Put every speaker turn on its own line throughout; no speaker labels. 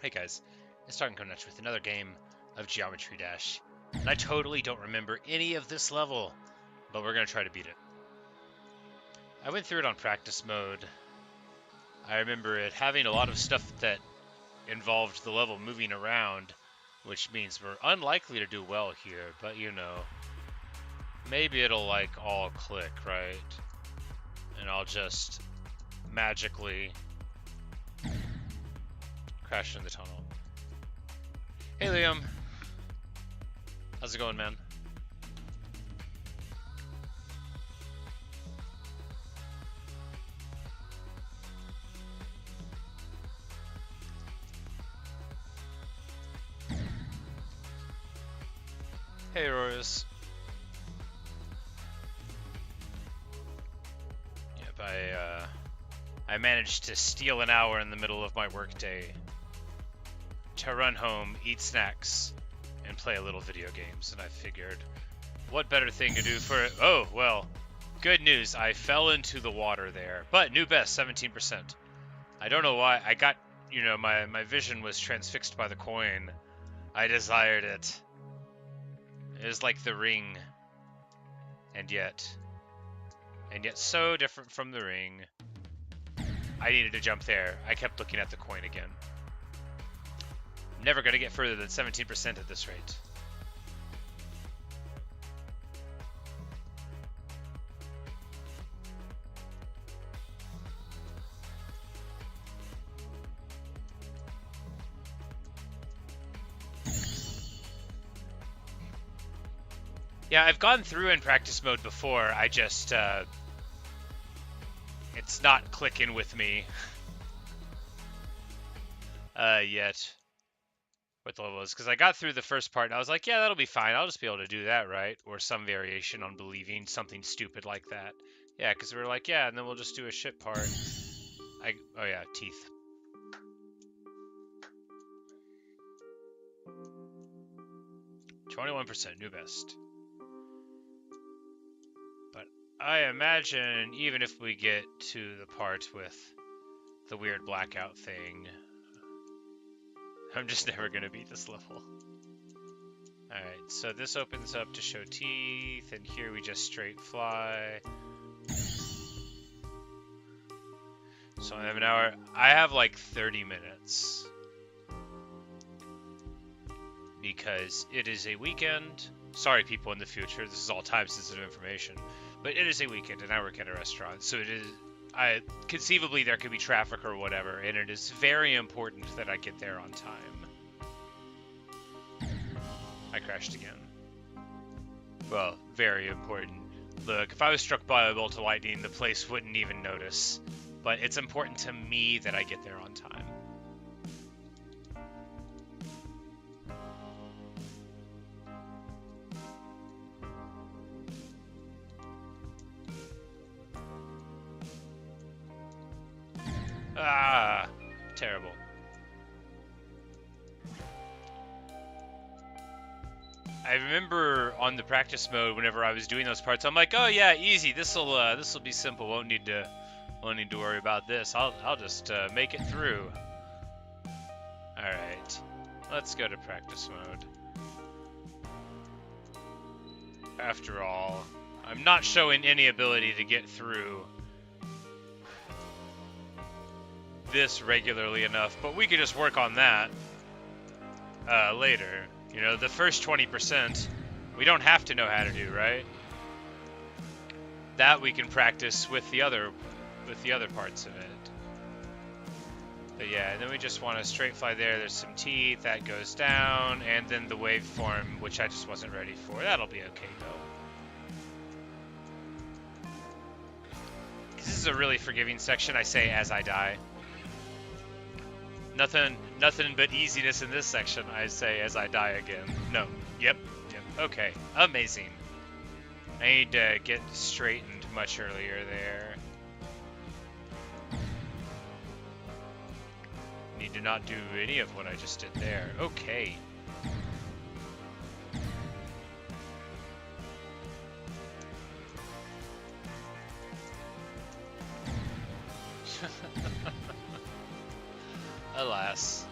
Hey guys, it's Talking Nuts with another game of Geometry Dash. And I totally don't remember any of this level, but we're going to try to beat it. I went through it on practice mode. I remember it having a lot of stuff that involved the level moving around, which means we're unlikely to do well here, but you know, maybe it'll like all click, right? And I'll just magically crash in the tunnel. Hey Liam, how's it going, man? Hey Rose. Yep, I managed to steal an hour in the middle of my workday to run home, eat snacks, and play a little video games. And I figured, what better thing to do for it? Oh, well, good news. I fell into the water there, but new best, 17%. I don't know why. I got, you know, my vision was transfixed by the coin. I desired it. It is like the ring, and yet so different from the ring. I needed to jump there. I kept looking at the coin again. Never going to get further than 17% at this rate. Yeah, I've gone through in practice mode before. I just, it's not clicking with me yet. What the level is, because I got through the first part and I was like, yeah, that'll be fine. I'll just be able to do that, right? Or some variation on believing something stupid like that. Yeah, because we were like, yeah, and then we'll just do a shit part. Oh yeah, teeth. %, new best. But I imagine even if we get to the part with the weird blackout thing, I'm just never going to beat this level. Alright, so this opens up to show teeth, and here we just straight fly. So I have an hour. I have like 30 minutes. Because it is a weekend. Sorry, people in the future, this is all time-sensitive information. But it is a weekend, and I work at a restaurant, so it is... conceivably there could be traffic or whatever, and it is very important that I get there on time. I crashed again. Well, very important. Look, if I was struck by a bolt of lightning, the place wouldn't even notice. But it's important to me that I get there on time. Ah, terrible. I remember on the practice mode, whenever I was doing those parts, I'm like, oh yeah, easy. This'll be simple. Won't need to worry about this. I'll just make it through. All right, let's go to practice mode. After all, I'm not showing any ability to get through this regularly enough, but we could just work on that later. You know, the first 20% we don't have to know how to do, right? That we can practice with the other parts of it. But yeah, and then we just want to straight fly there. There's some teeth that goes down, and then the waveform, which I just wasn't ready for. That'll be okay though. This is a really forgiving section. I say as I die. Nothing but easiness in this section, I say as I die again. No. Yep. Okay. Amazing. I need to get straightened much earlier there. Need to not do any of what I just did there. Okay. Alas.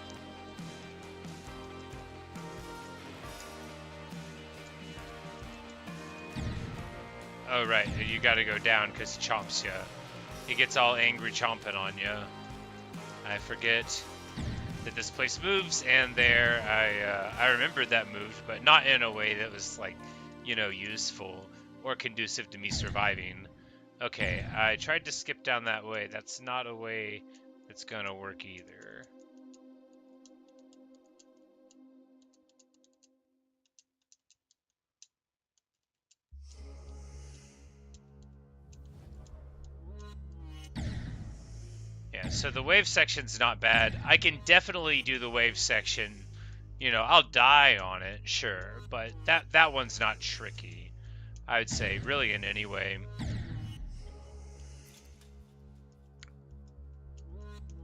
Oh, right. You gotta go down because he chomps you. He gets all angry chomping on you. I forget that this place moves, and there I remembered that move, but not in a way that was like, you know, useful or conducive to me surviving. Okay, I tried to skip down that way. That's not a way that's gonna work either. Yeah, so the wave section's not bad. I can definitely do the wave section. You know, I'll die on it, sure, but that one's not tricky, I would say, really in any way.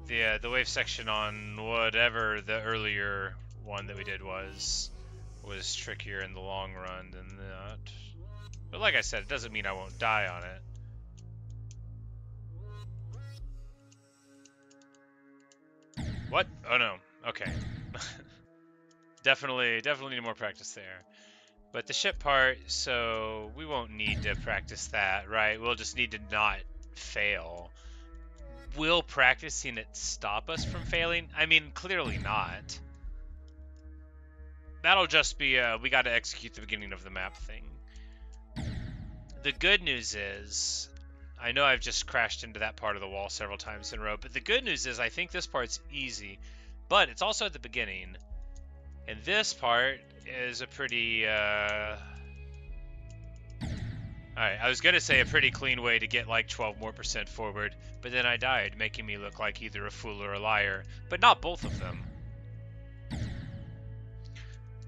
The wave section on whatever the earlier one that we did was trickier in the long run than that. But like I said, it doesn't mean I won't die on it. What? Oh no. Okay. definitely need more practice there. But the ship part, so we won't need to practice that, right? We'll just need to not fail. Will practicing it stop us from failing? I mean, clearly not. That'll just be we got to execute the beginning of the map thing. The good news is, I know I've just crashed into that part of the wall several times in a row, but the good news is I think this part's easy, but it's also at the beginning. And this part is a pretty, alright, I was gonna say a pretty clean way to get like 12% more forward, but then I died, making me look like either a fool or a liar, but not both of them.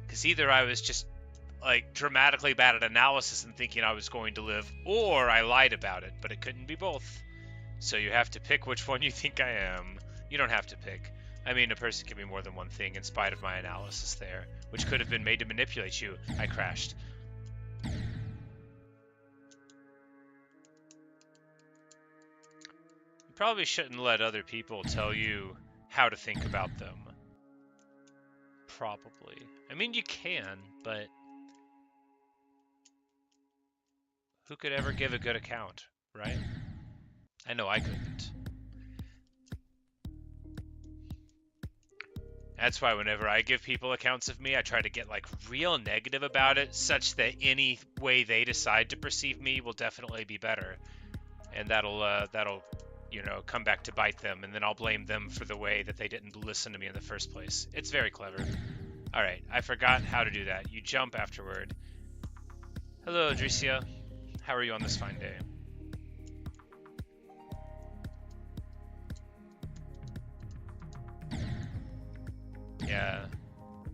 Because either I was just like dramatically bad at analysis and thinking I was going to live, or I lied about it, but it couldn't be both. So you have to pick which one you think I am. You don't have to pick. I mean, a person can be more than one thing in spite of my analysis there, which could have been made to manipulate you. I crashed. You probably shouldn't let other people tell you how to think about them. Probably. I mean, you can, but who could ever give a good account, right? I know I couldn't. That's why whenever I give people accounts of me, I try to get like real negative about it, such that any way they decide to perceive me will definitely be better, and that'll you know, come back to bite them, and then I'll blame them for the way that they didn't listen to me in the first place. It's very clever. All right, I forgot how to do that. You jump afterward. Hello, Adricia. How are you on this fine day? Yeah.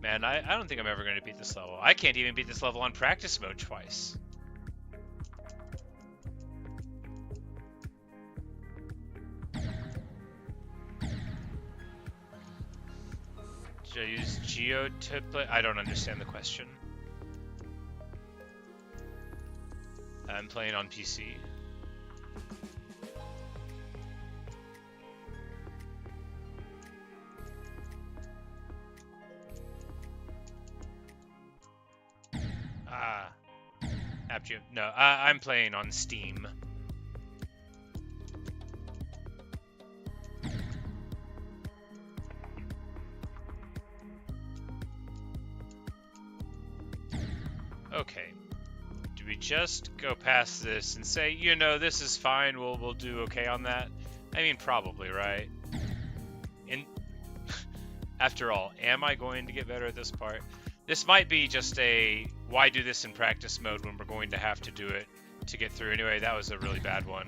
Man, I don't think I'm ever going to beat this level. I can't even beat this level on practice mode twice. Should I use Geo to play? I don't understand the question. I'm playing on PC. No, I'm playing on Steam. Okay. Do we just go past this and say, you know, this is fine, we'll do okay on that? I mean, probably, right? After all, am I going to get better at this part? This might be just a, why do this in practice mode when we're going to have to do it to get through anyway? That was a really bad one.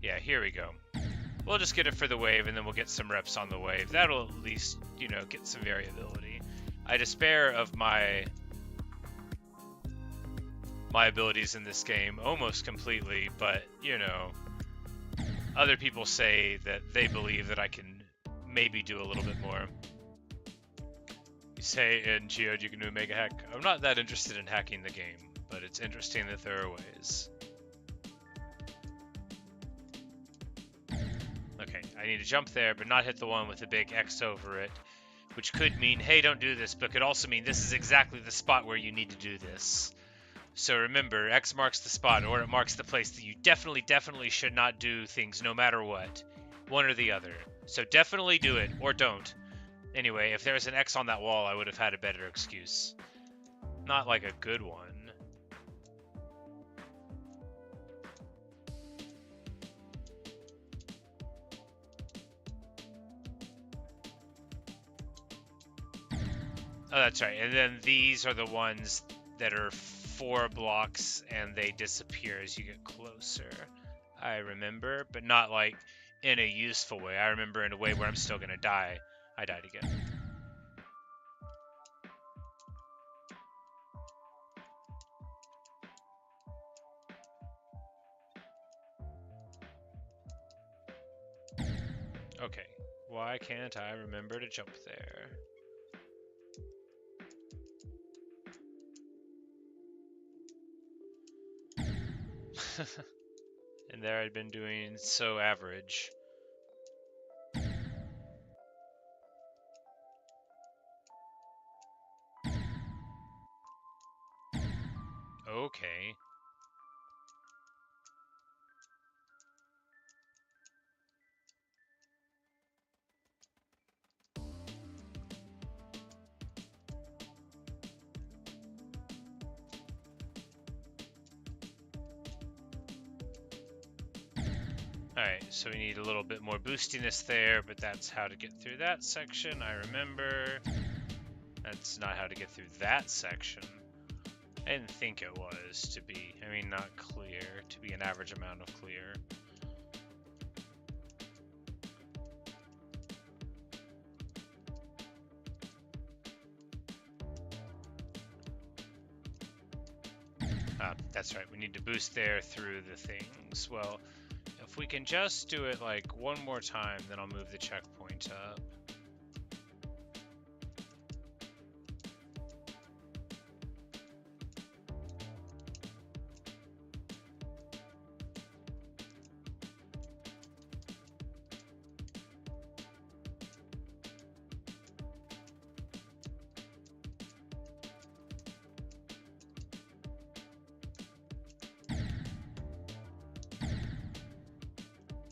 Yeah, here we go. We'll just get it for the wave, and then we'll get some reps on the wave. That'll at least, you know, get some variability. I despair of my abilities in this game almost completely, but, you know, other people say that they believe that I can maybe do a little bit more. You say in Geode you can do a mega hack. I'm not that interested in hacking the game, but it's interesting that there are ways. Okay, I need to jump there, but not hit the one with the big X over it, which could mean, hey, don't do this, but could also mean this is exactly the spot where you need to do this. So remember, X marks the spot, or it marks the place that you definitely should not do things no matter what. One or the other. So definitely do it, or don't. Anyway, if there was an X on that wall, I would have had a better excuse. Not like a good one. Oh, that's right. And then these are the ones that are 4 blocks and they disappear as you get closer. I remember, but not like in a useful way. I remember in a way where I'm still gonna die. I died again. Okay, why can't I remember to jump there? And there I'd been doing so average. Okay. Alright, so we need a little bit more boostiness there, but that's how to get through that section, I remember. That's not how to get through that section. I didn't think it was to be, I mean, not clear, to be an average amount of clear. That's right, we need to boost there through the things. Well, if we can just do it like one more time, then I'll move the checkpoint up.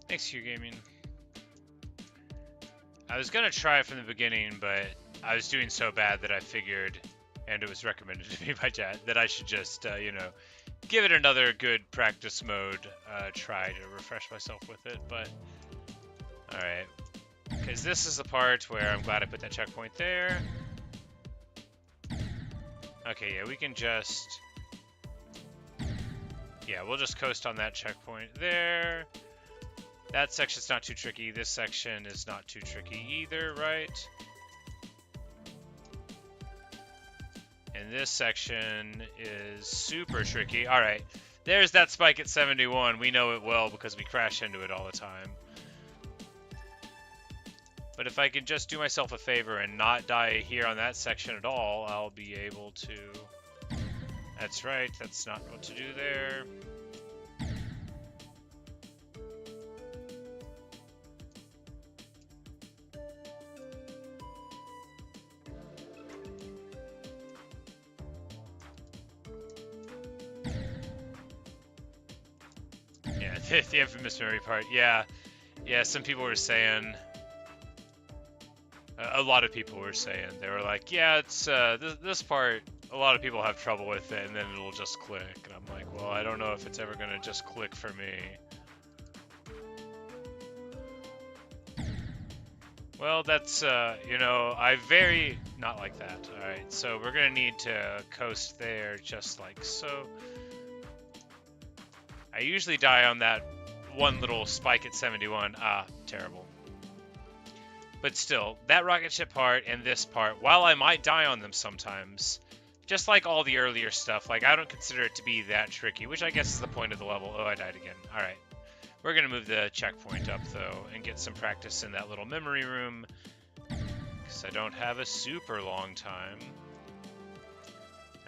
Thanks, Q Gaming. I was gonna try from the beginning, but I was doing so bad that I figured, and it was recommended to me by chat, that I should just, you know, give it another good practice mode try to refresh myself with it. But all right, because this is the part where I'm glad I put that checkpoint there. Okay, yeah, we can just, yeah, we'll just coast on that checkpoint there. That section's not too tricky. This section is not too tricky either, right? And this section is super tricky. All right, there's that spike at 71. We know it well because we crash into it all the time. But if I can just do myself a favor and not die here on that section at all, I'll be able to... That's right, that's not what to do there. The infamous memory part, yeah, some people were saying, a lot of people were saying, they were like, yeah, it's, this part, a lot of people have trouble with it, and then it'll just click, and I'm like, well, I don't know if it's ever gonna just click for me. Well, that's, you know, not like that, alright, so we're gonna need to coast there, just like so. I usually die on that one little spike at 71. Ah, terrible. But still, that rocket ship part and this part, while I might die on them sometimes, just like all the earlier stuff, like I don't consider it to be that tricky, which I guess is the point of the level. Oh, I died again. Alright. We're going to move the checkpoint up, though, and get some practice in that little memory room, because I don't have a super long time.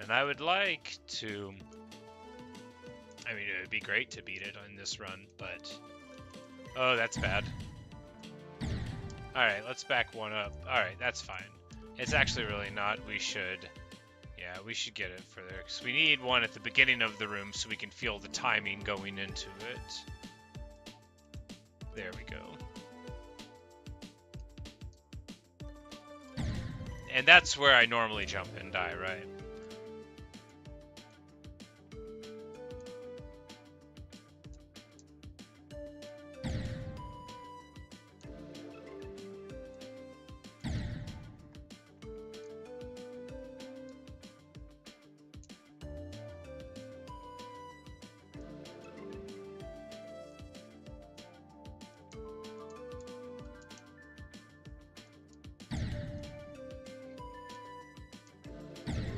And I would like to... I mean, it would be great to beat it on this run, but... Oh, that's bad. Alright, let's back one up. Alright, that's fine. It's actually really not. We should... Yeah, we should get it further, because we need one at the beginning of the room so we can feel the timing going into it. There we go. And that's where I normally jump and die, right?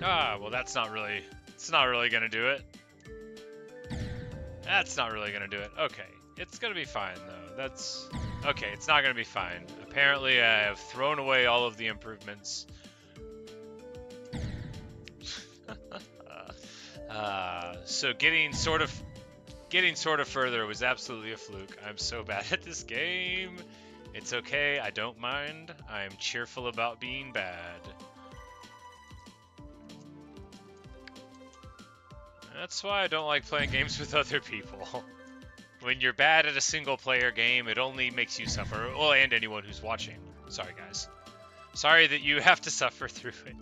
Ah, well that's not really, it's not really gonna do it. That's not really gonna do it. Okay, it's gonna be fine though. That's, okay, it's not gonna be fine. Apparently I have thrown away all of the improvements. So getting sort of further was absolutely a fluke. I'm so bad at this game. It's okay, I don't mind. I'm cheerful about being bad. That's why I don't like playing games with other people. When you're bad at a single player game, it only makes you suffer. Well, and anyone who's watching. Sorry, guys. Sorry that you have to suffer through it.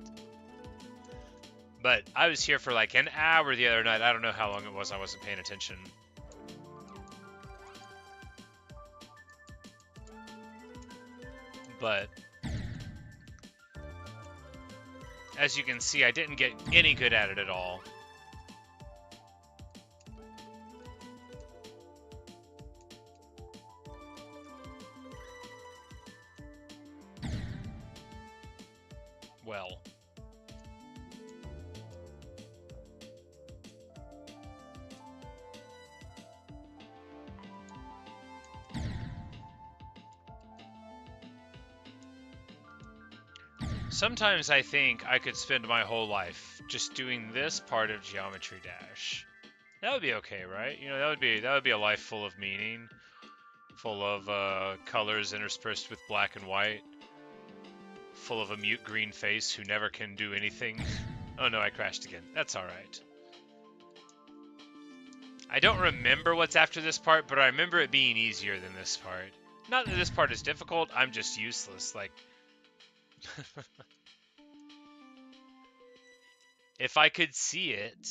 But I was here for like an hour the other night. I don't know how long it was. I wasn't paying attention. But as you can see, I didn't get any good at it at all. Well. Sometimes I think I could spend my whole life just doing this part of Geometry Dash. That would be okay, right? You know, that would be a life full of meaning, full of colors interspersed with black and white, full of a mute green face who never can do anything. Oh no, I crashed again. That's all right. I don't remember what's after this part, but I remember it being easier than this part. Not that this part is difficult, I'm just useless. Like, if I could see it.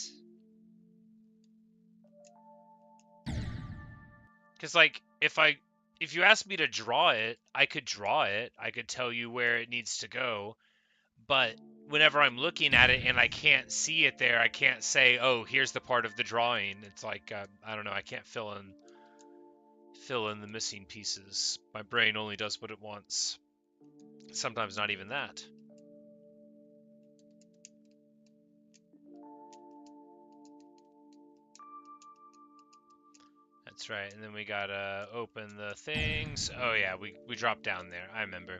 Because, like, if you asked me to draw it, I could draw it. I could tell you where it needs to go. But whenever I'm looking at it and I can't see it there, I can't say, oh, here's the part of the drawing. It's like, I don't know, I can't fill in the missing pieces. My brain only does what it wants. Sometimes not even that. That's right, and then we gotta open the things. Oh yeah, we dropped down there, I remember.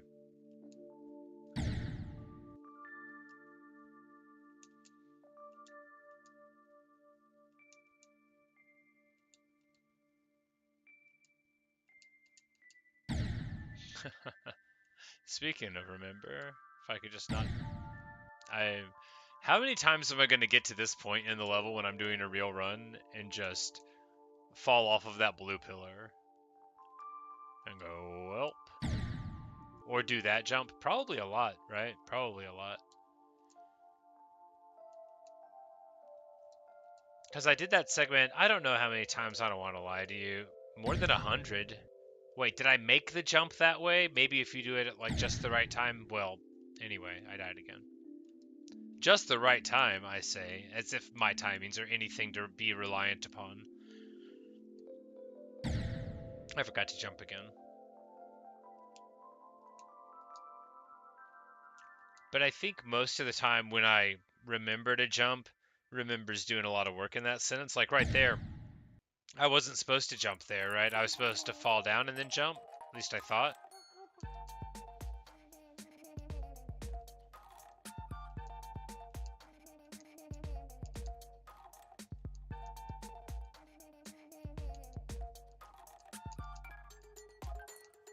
Speaking of remember, if I could just not... How many times am I going to get to this point in the level when I'm doing a real run and just fall off of that blue pillar and go, well, or do that jump? Probably a lot, right? Probably a lot. Because I did that segment, I don't know how many times, I don't want to lie to you. More than 100. Wait, did I make the jump that way? Maybe if you do it at like just the right time? Well, anyway, I died again. Just the right time, I say, as if my timings are anything to be reliant upon. I forgot to jump again. But I think most of the time when I remember to jump, remembers doing a lot of work in that sentence. Like right there, I wasn't supposed to jump there, right? I was supposed to fall down and then jump. At least I thought.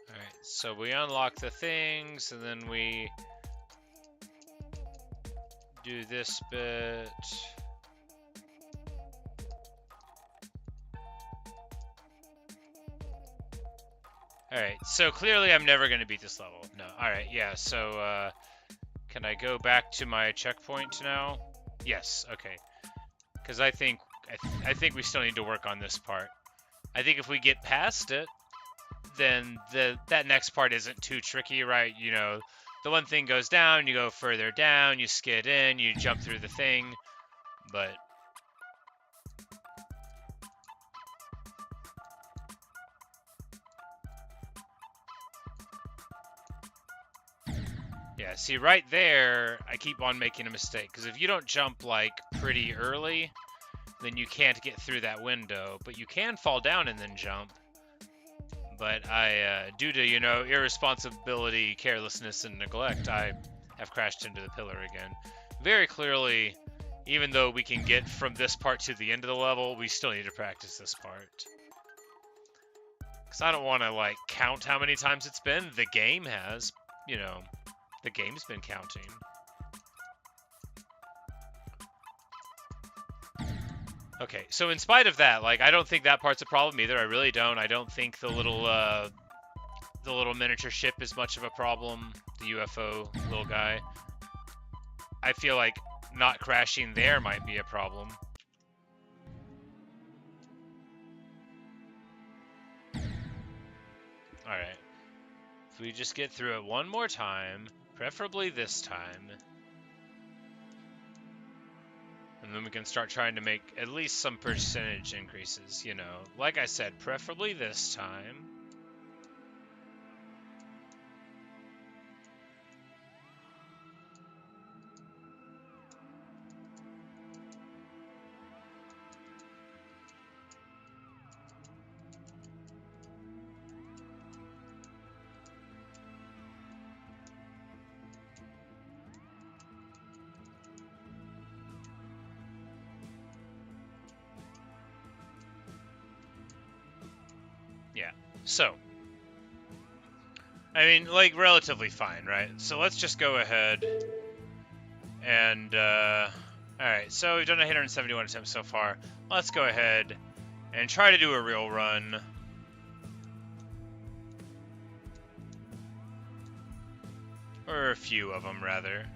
Alright, so we unlock the things, and then we do this bit. Alright, so clearly I'm never going to beat this level. No, alright, yeah, so, can I go back to my checkpoint now? Yes, okay. Because I think we still need to work on this part. I think if we get past it, then that next part isn't too tricky, right? You know, the one thing goes down, you go further down, you skid in, you jump through the thing, but... Yeah, see, right there, I keep on making a mistake, because if you don't jump, like, pretty early, then you can't get through that window, but you can fall down and then jump. But due to, you know, irresponsibility, carelessness, and neglect, I have crashed into the pillar again. Very clearly, even though we can get from this part to the end of the level, we still need to practice this part. Because I don't want to, like, count how many times it's been. The game has, you know, the game's been counting. Okay, so in spite of that, like, I don't think that part's a problem either. I really don't. I don't think the little miniature ship is much of a problem. The UFO little guy. I feel like not crashing there might be a problem. Alright. If we just get through it one more time, preferably this time, and then we can start trying to make at least some percentage increases, you know. Like I said, preferably this time. Yeah, so, I mean, like, relatively fine, right? So let's just go ahead and, alright, so we've done 871 attempts so far. Let's go ahead and try to do a real run. Or a few of them, rather.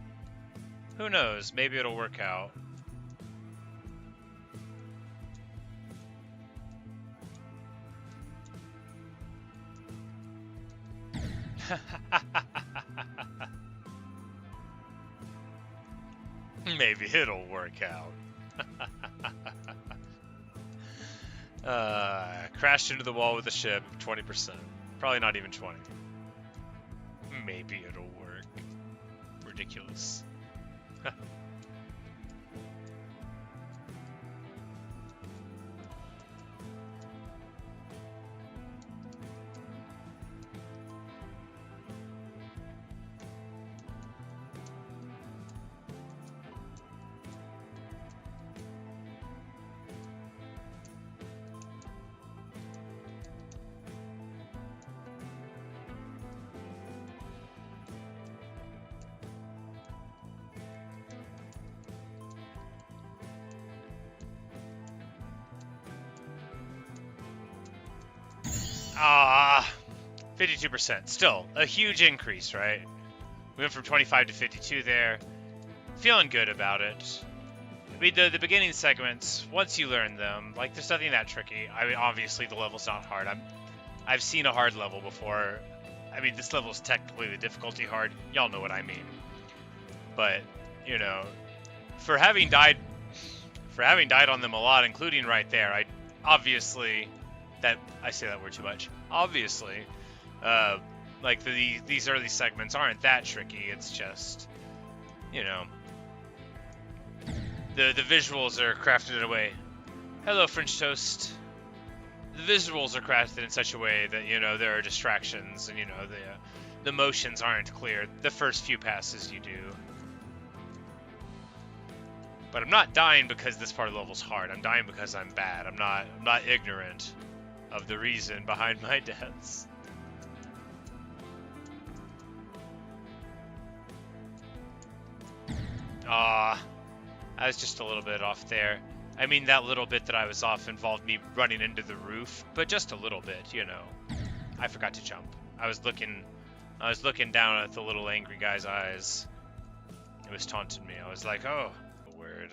Who knows? Maybe it'll work out. Maybe it'll work out. Crashed into the wall with the ship, 20%. Probably not even 20. Maybe it'll work. Ridiculous. Ah, 52%. Still, a huge increase, right? We went from 25 to 52 there. Feeling good about it. I mean, the beginning segments, once you learn them, like, there's nothing that tricky. I mean, obviously, the level's not hard. I've seen a hard level before. I mean, this level's technically the difficulty hard. Y'all know what I mean. But, you know, for having died on them a lot, including right there, obviously... I say that word too much. Obviously, like these early segments aren't that tricky. It's just, you know, the visuals are crafted in a way. Hello, French toast. The visuals are crafted in such a way that, you know, there are distractions, and, you know, the motions aren't clear the first few passes you do. But I'm not dying because this part of the level's hard. I'm dying because I'm bad. I'm not ignorant of the reason behind my deaths. Ah, I was just a little bit off there. I mean, that little bit that I was off involved me running into the roof, but just a little bit, you know. I forgot to jump. I was looking down at the little angry guy's eyes. It was taunting me. I was like, oh, word.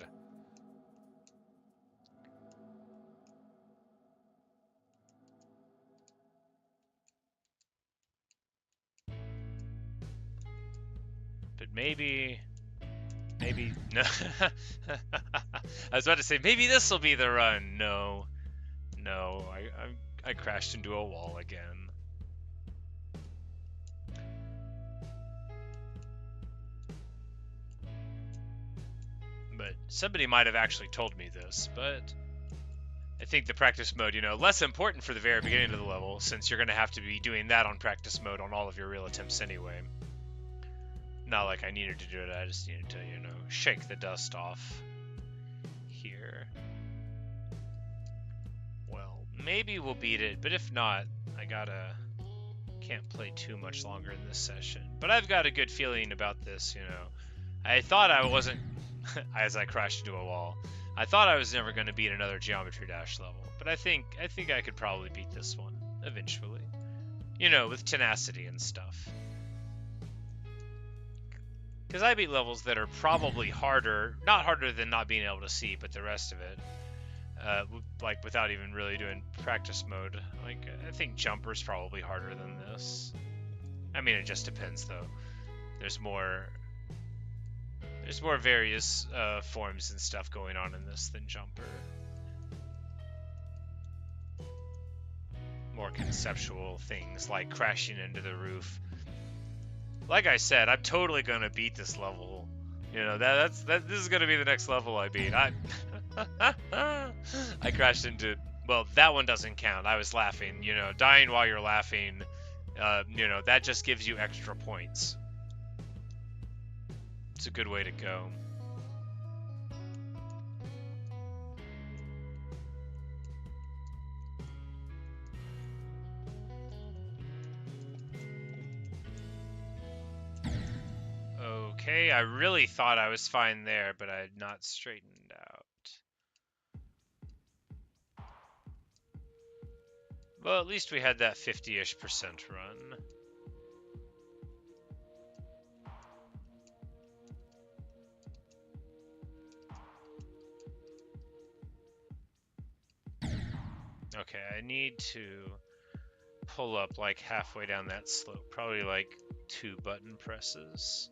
But maybe no. I was about to say maybe this will be the run. No, I crashed into a wall again. But somebody might have actually told me this, but I think the practice mode, you know, less important for the very beginning of the level, since you're going to have to be doing that on practice mode on all of your real attempts anyway. Not like I needed to do it, I just needed to, you know, shake the dust off here. Well, maybe we'll beat it, but if not, can't play too much longer in this session. But I've got a good feeling about this, you know. I thought I wasn't, as I crashed into a wall, I thought I was never going to beat another Geometry Dash level, but I think I could probably beat this one eventually. You know, with tenacity and stuff. Because I beat levels that are probably harder, not harder than not being able to see, but the rest of it, like without even really doing practice mode. Like, I think Jumper's probably harder than this. I mean, it just depends though. There's more various forms and stuff going on in this than Jumper. More conceptual things like crashing into the roof. Like I said, I'm totally gonna beat this level. You know, this is gonna be the next level I beat. I crashed into, well, that one doesn't count. I was laughing, you know, dying while you're laughing, you know, that just gives you extra points. It's a good way to go. Okay, I really thought I was fine there, but I had not straightened out. Well, at least we had that 50-ish% run. Okay, I need to pull up like halfway down that slope, probably like 2 button presses.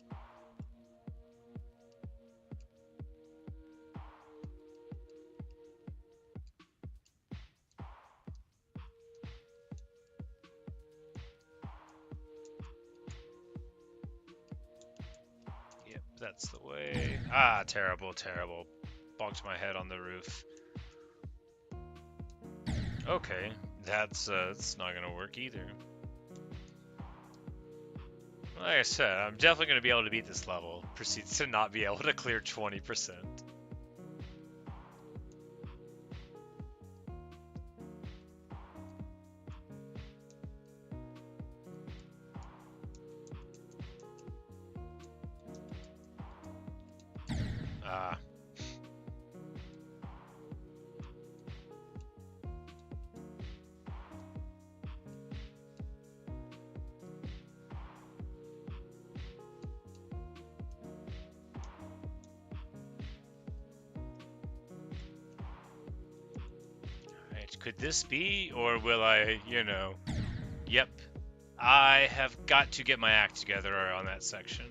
Yep, that's the way. Ah, terrible, terrible. Bonked my head on the roof. Okay, that's not gonna work either. Like I said, I'm definitely gonna be able to beat this level. Proceeds to not be able to clear 20%. Ah. Could this be, or will I, you know, yep, I have got to get my act together on that section.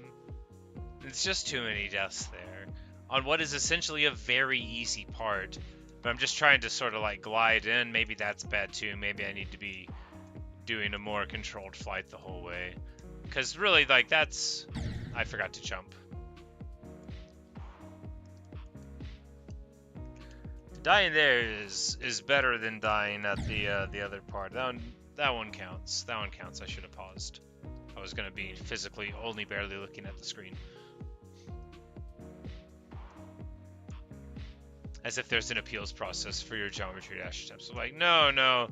It's just too many deaths there, on what is essentially a very easy part, but I'm just trying to sort of like glide in. Maybe that's bad too, maybe I need to be doing a more controlled flight the whole way, because really, like, I forgot to jump. Dying there is better than dying at the other part. That one counts. That one counts. I should have paused. I was gonna be physically only barely looking at the screen. As if there's an appeals process for your Geometry Dash attempts. Like, no,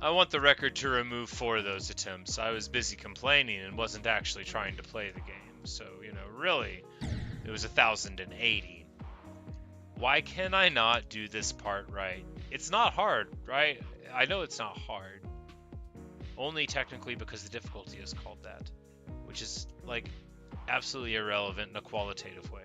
I want the record to remove 4 of those attempts. I was busy complaining and wasn't actually trying to play the game. So, you know, really, It was 1,080. Why can I not do this part right? It's not hard, right? I know it's not hard. Only technically because the difficulty is called that, which is, like, absolutely irrelevant in a qualitative way.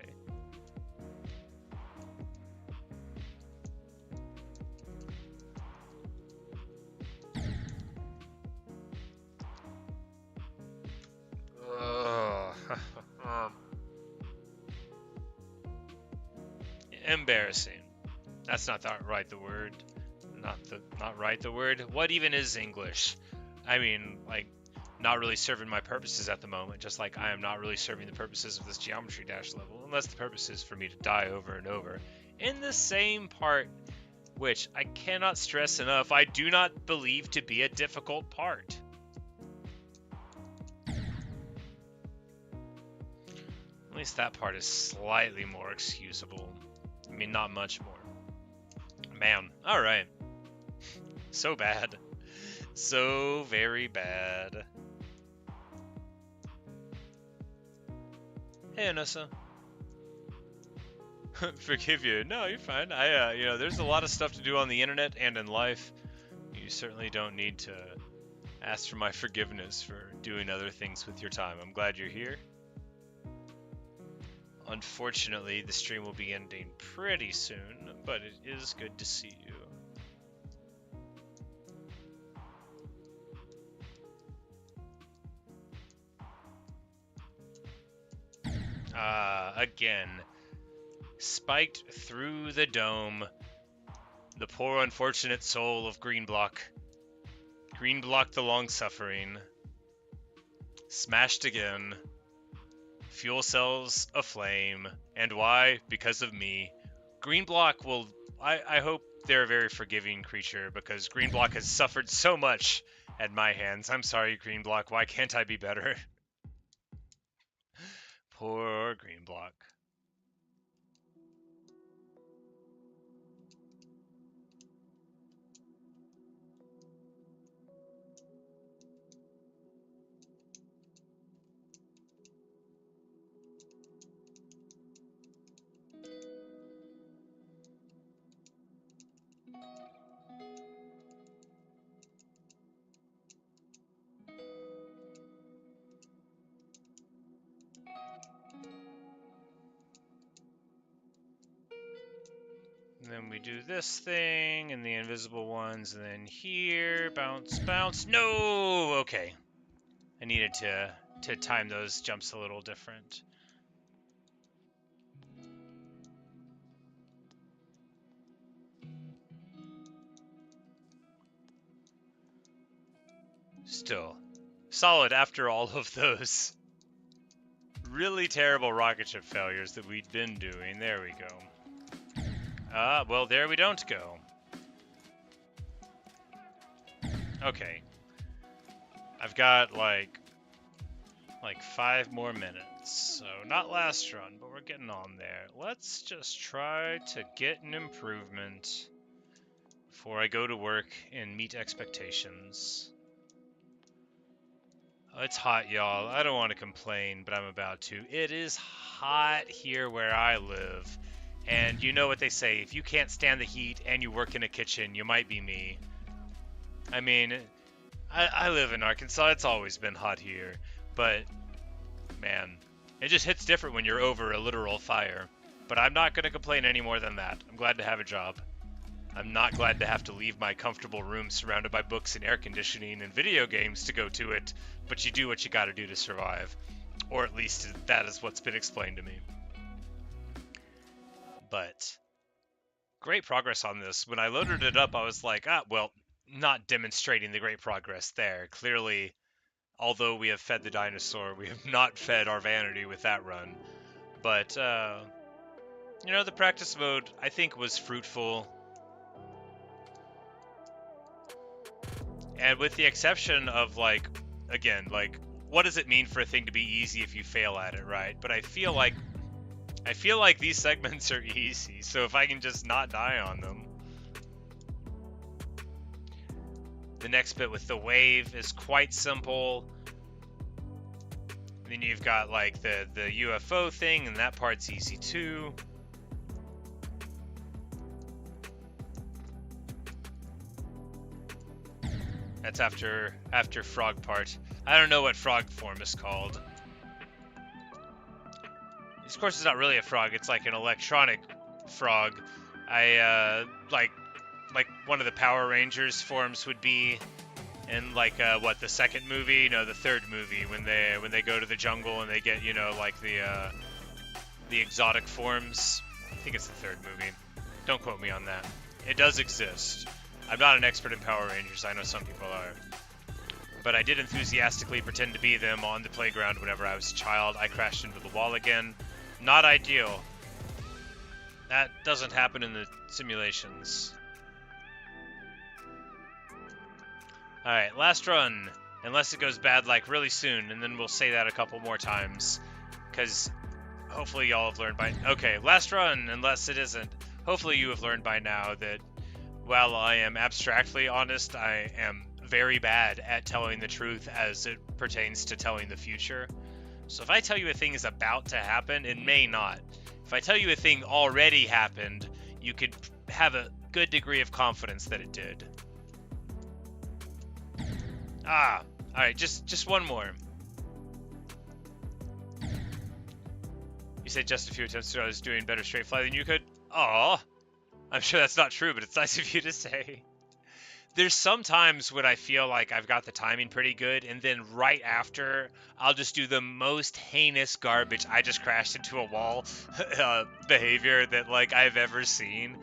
Embarrassing. That's not right the word. Not right the word. What even is English? I mean, like, not really serving my purposes at the moment, just like I am not really serving the purposes of this Geometry Dash level, unless the purpose is for me to die over and over in the same part, which I cannot stress enough, I do not believe to be a difficult part. At least that part is slightly more excusable. I mean, not much more. Man, alright. So bad. So very bad. Hey, Anissa. Forgive you. No, you're fine. You know, there's a lot of stuff to do on the internet and in life. You certainly don't need to ask for my forgiveness for doing other things with your time. I'm glad you're here. Unfortunately, the stream will be ending pretty soon, but it is good to see you. Again, spiked through the dome, the poor unfortunate soul of Greenblock. Greenblock the long-suffering. Smashed again. Fuel cells aflame. And why? Because of me. Greenblock will... I hope they're a very forgiving creature, because Greenblock has suffered so much at my hands. I'm sorry, Greenblock. Why can't I be better? Poor Greenblock. And then we do this thing, and the invisible ones, and then here, bounce, bounce. No! Okay. I needed to time those jumps a little different. Still, solid after all of those really terrible rocket ship failures that we'd been doing. There we go. Well, there we don't go. Okay. I've got, like 5 more minutes. So, not last run, but we're getting on there. Let's just try to get an improvement before I go to work and meet expectations. Oh, it's hot, y'all. I don't want to complain, but I'm about to. It is hot here where I live. And you know what they say, if you can't stand the heat and you work in a kitchen, you might be me. I mean, I live in Arkansas, it's always been hot here. But, man, it just hits different when you're over a literal fire. But I'm not going to complain any more than that. I'm glad to have a job. I'm not glad to have to leave my comfortable room surrounded by books and air conditioning and video games to go to it. But you do what you gotta do to survive. Or at least that is what's been explained to me. But great progress on this. When I loaded it up, I was like, well, not demonstrating the great progress there. Clearly, although we have fed the dinosaur, we have not fed our vanity with that run. But, you know, the practice mode, I think, was fruitful. And with the exception of, like, again, like, what does it mean for a thing to be easy if you fail at it, right? But I feel like these segments are easy, so if I can just not die on them. The next bit with the wave is quite simple. And then you've got like the UFO thing, and that part's easy too. That's after frog part. I don't know what frog form is called. Of course, it's not really a frog. It's like an electronic frog. I like one of the Power Rangers forms would be in like what, the second movie? No, the third movie, when they go to the jungle and they get, you know, like the exotic forms. I think it's the third movie. Don't quote me on that. It does exist. I'm not an expert in Power Rangers. I know some people are. But I did enthusiastically pretend to be them on the playground whenever I was a child. I crashed into the wall again. Not ideal. That doesn't happen in the simulations. Alright, last run. Unless it goes bad like really soon, and then we'll say that a couple more times. Because hopefully y'all have learned by... Okay, last run, unless it isn't. Hopefully you have learned by now that while I am abstractly honest, I am very bad at telling the truth as it pertains to telling the future. So if I tell you a thing is about to happen, it may not. If I tell you a thing already happened, you could have a good degree of confidence that it did. Alright, just one more. You said just a few attempts ago I was doing better straight fly than you could? Aw. I'm sure that's not true, but it's nice of you to say. There's some times when I feel like I've got the timing pretty good, and then right after, I'll just do the most heinous garbage, I just crashed into a wall behavior that, like, I've ever seen.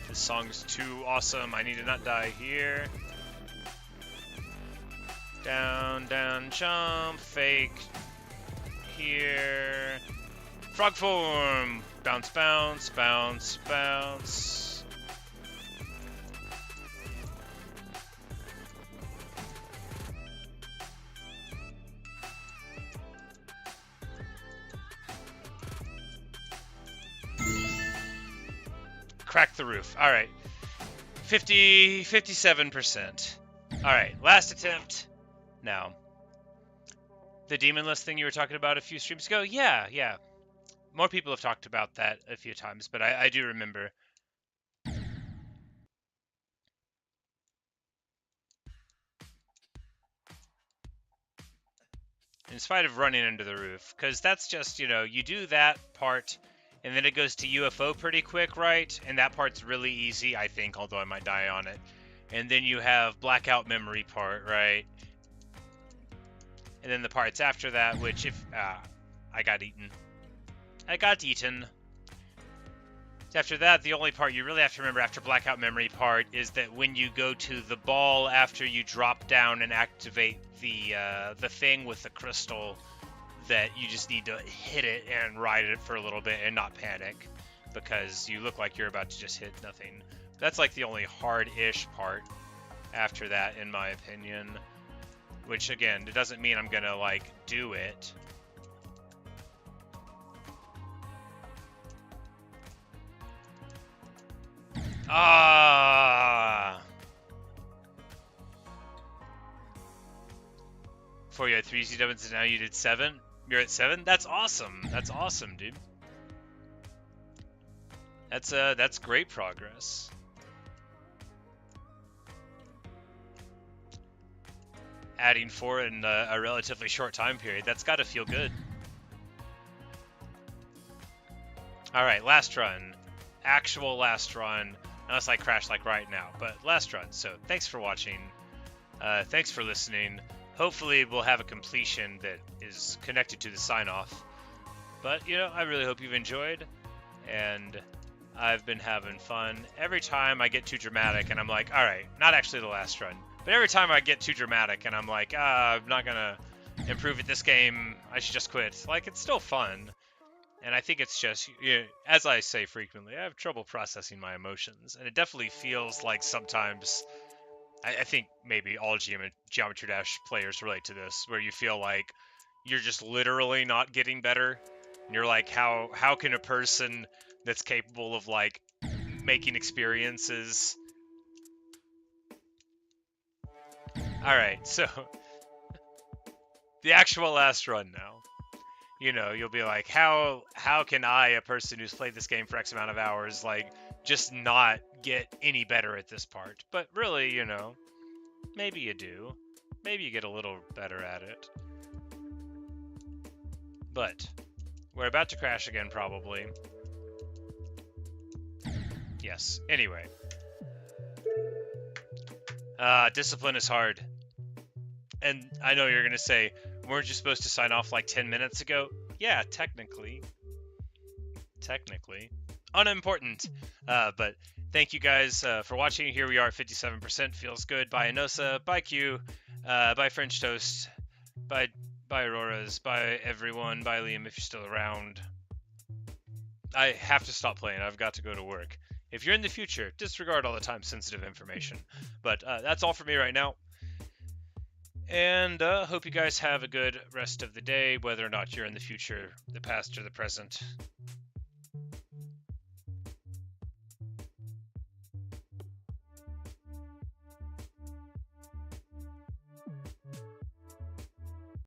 This song's too awesome. I need to not die here. Down, down, jump, fake. Here. Frog form. Bounce, bounce, bounce, bounce. Crack the roof. All right. 57%. All right. Last attempt. Now. The demon list thing you were talking about a few streams ago? Yeah. More people have talked about that a few times, but I do remember. In spite of running into the roof, because that's just, you know, you do that part, and then it goes to UFO pretty quick, right? And that part's really easy, I think, although I might die on it. And then you have blackout memory part, right? And then the parts after that, which if... I got eaten. After that, the only part you really have to remember after blackout memory part is that when you go to the ball after you drop down and activate the thing with the crystal, that you just need to hit it and ride it for a little bit and not panic, because you look like you're about to just hit nothing. That's like the only hard-ish part after that, in my opinion. Which, again, it doesn't mean I'm gonna, like, do it. Before you had 3 easy doubles and now you did 7? You're at 7? That's awesome. That's awesome, dude. That's great progress. Adding 4 in a relatively short time period. That's got to feel good. Alright, last run. Actual last run. Unless I crash like right now. But last run. So thanks for watching. Thanks for listening. Hopefully we'll have a completion that is connected to the sign-off. But, you know, I really hope you've enjoyed. And I've been having fun. Every time I get too dramatic and I'm like, alright, not actually the last run. But every time I get too dramatic and I'm like, I'm not gonna improve at this game, I should just quit. Like, it's still fun. And I think it's just, you know, as I say frequently, I have trouble processing my emotions. And it definitely feels like sometimes, I think maybe all Geometry Dash players relate to this, where you feel like you're just literally not getting better. And you're like, how can a person that's capable of, like, making experiences. Alright, so the actual last run now. You know, you'll be like, how can I, a person who's played this game for X amount of hours, like, just not get any better at this part? But really, you know, maybe you do. Maybe you get a little better at it. But we're about to crash again, probably. Yes. Anyway. Discipline is hard. And I know you're going to say, weren't you supposed to sign off like 10 minutes ago? Yeah, technically. Technically. Unimportant. But thank you guys for watching. Here we are at 57%. Feels good. Bye Anosa. Bye Q. Bye French Toast. Bye Auroras. Bye everyone. Bye Liam if you're still around. I have to stop playing. I've got to go to work. If you're in the future, disregard all the time-sensitive information. But that's all for me right now. And hope you guys have a good rest of the day, whether or not you're in the future, the past, or the present.